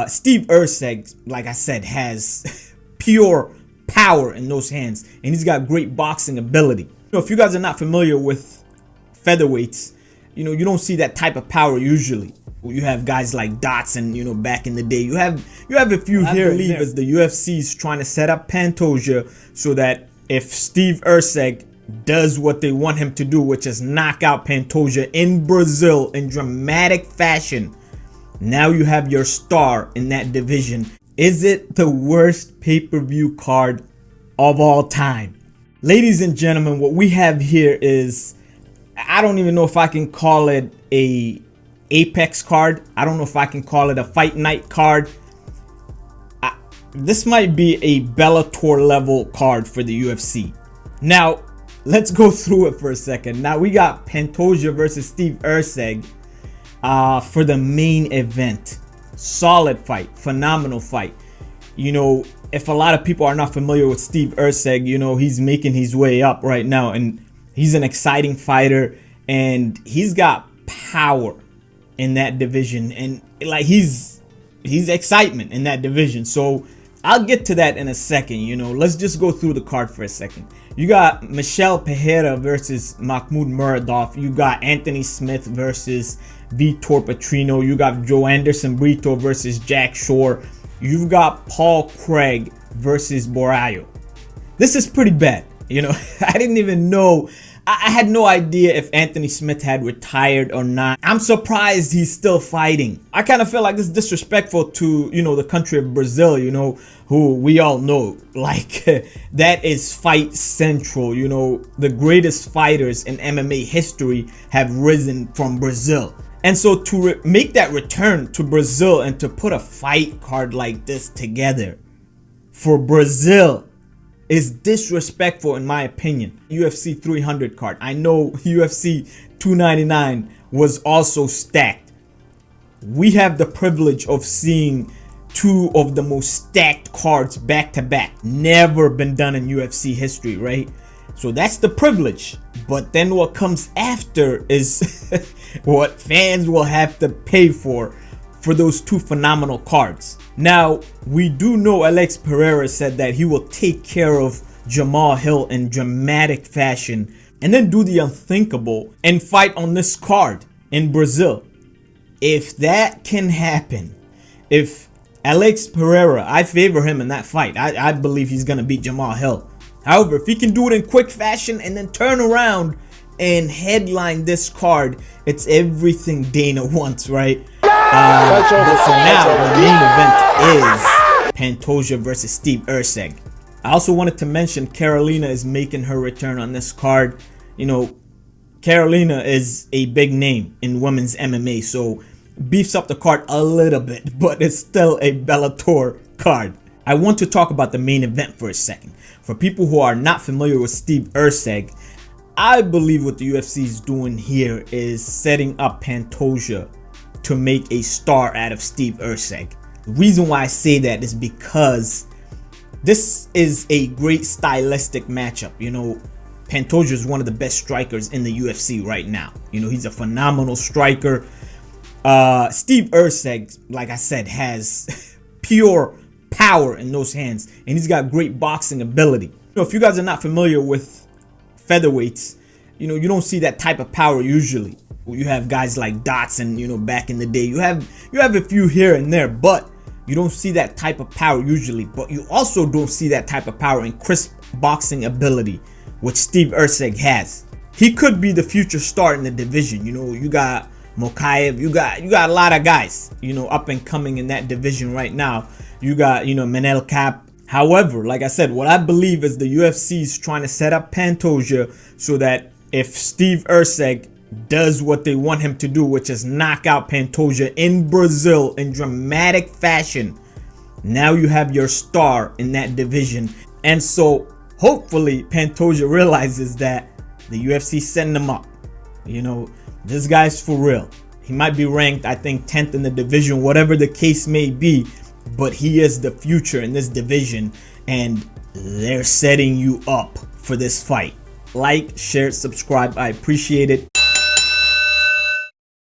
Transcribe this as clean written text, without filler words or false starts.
Steve Erceg, like I said, has pure power in those hands, and he's got great boxing ability. If you guys are not familiar with featherweights, you don't see that type of power usually. You have guys like Dotson, back in the day. You have a few here. I believe as the UFC is trying to set up Pantoja so that if Steve Erceg does what they want him to do, which is knock out Pantoja in Brazil in dramatic fashion, now you have your star in that division. Is it the worst pay-per-view card of all time? Ladies and gentlemen, what we have here is, I don't even know if I can call it a Apex card. I don't know if I can call it a Fight Night card. This might be a Bellator level card for the UFC. Now, let's go through it for a second. Now, we got Pantoja versus Steve Erceg for the main event. Solid fight, phenomenal fight. If a lot of people are not familiar with Steve Erceg, he's making his way up right now, and he's an exciting fighter, and he's got power in that division, and like he's excitement in that division. So I'll get to that in a second. Let's just go through the card for a second. You got Michel Pereira versus Mahmoud Muradov. You got Anthony Smith versus Vitor Petrino. You got Joe Anderson Brito versus Jack Shore. You've got Paul Craig versus Borrayo. This is pretty bad. I didn't even know. I had no idea if Anthony Smith had retired or not. I'm surprised he's still fighting. I kind of feel like this is disrespectful to, the country of Brazil, who we all know. Like, that is fight central. The greatest fighters in MMA history have risen from Brazil. And so to make that return to Brazil and to put a fight card like this together for Brazil is disrespectful in my opinion. UFC 300 card. I know UFC 299 was also stacked. We have the privilege of seeing two of the most stacked cards back to back. Never been done in UFC history, right? So that's the privilege. But then what comes after is what fans will have to pay for those two phenomenal cards. Now, we do know Alex Pereira said that he will take care of Jamal Hill in dramatic fashion and then do the unthinkable and fight on this card in Brazil. If that can happen, if Alex Pereira, I favor him in that fight. I believe he's going to beat Jamal Hill. However, if he can do it in quick fashion and then turn around and headline this card, it's everything Dana wants, right? But for now, the main event is Pantoja versus Steve Erceg. I also wanted to mention Carolina is making her return on this card. Carolina is a big name in women's MMA, so beefs up the card a little bit, but it's still a Bellator card. I want to talk about the main event for a second. For people who are not familiar with Steve Erceg, I believe what the UFC is doing here is setting up Pantoja to make a star out of Steve Erceg. The reason why I say that is because this is a great stylistic matchup. Pantoja is one of the best strikers in the UFC right now. He's a phenomenal striker. Steve Erceg, like I said, has pure power in those hands, and he's got great boxing ability. If you guys are not familiar with featherweights, you don't see that type of power usually. You have guys like Dotson, back in the day. You have a few here and there, but you don't see that type of power usually. But you also don't see that type of power and crisp boxing ability, which Steve Erceg has. He could be the future star in the division. You got Mokaev, you got a lot of guys, up and coming in that division right now. You got, Manel Cap. However, like I said, what I believe is the UFC is trying to set up Pantoja so that if Steve Erceg does what they want him to do, which is knock out Pantoja in Brazil in dramatic fashion, now you have your star in that division. And so hopefully Pantoja realizes that the UFC send him up. This guy's for real. He might be ranked, I think, 10th in the division, whatever the case may be, but he is the future in this division, and they're setting you up for this fight. Like, share, subscribe. I appreciate it.